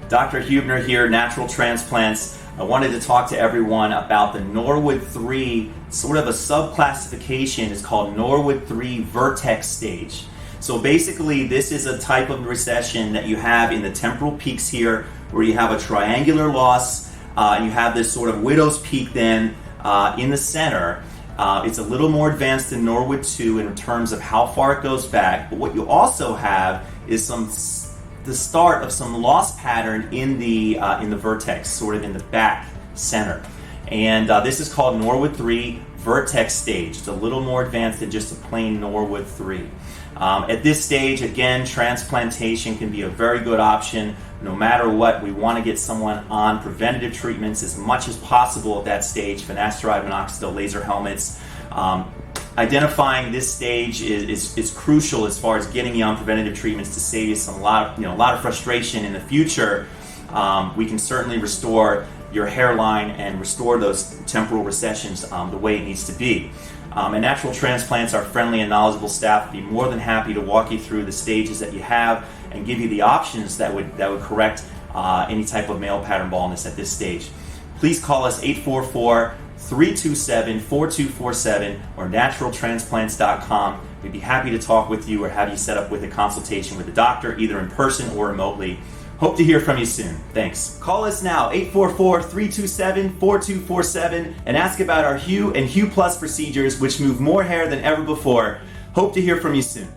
Dr. Huebner here, Natural Transplants. I wanted to talk to everyone about the Norwood 3, sort of a subclassification is called Norwood 3 vertex stage. So basically this is a type of recession that you have in the temporal peaks here, where you have a triangular loss, and you have this sort of widow's peak then in the center. It's a little more advanced than Norwood 2 in terms of how far it goes back, but what you also have is the start of some loss pattern in the vertex, sort of in the back center. And this is called Norwood 3 vertex stage. It's a little more advanced than just a plain Norwood 3. At this stage, again, transplantation can be a very good option. No matter what, we want to get someone on preventative treatments as much as possible at that stage, finasteride, minoxidil, laser helmets. Identifying this stage is crucial as far as getting you on preventative treatments to save you a lot of frustration in the future. We can certainly restore your hairline and restore those temporal recessions the way it needs to be. And Natural Transplants, our friendly and knowledgeable staff, would be more than happy to walk you through the stages that you have and give you the options that would correct any type of male pattern baldness at this stage. Please call us 844-327-4247 or naturaltransplants.com. We'd be happy to talk with you or have you set up with a consultation with a doctor, either in person or remotely. Hope to hear from you soon. Thanks. Call us now, 844-327-4247, and ask about our Hue and Hue Plus procedures, which move more hair than ever before. Hope to hear from you soon.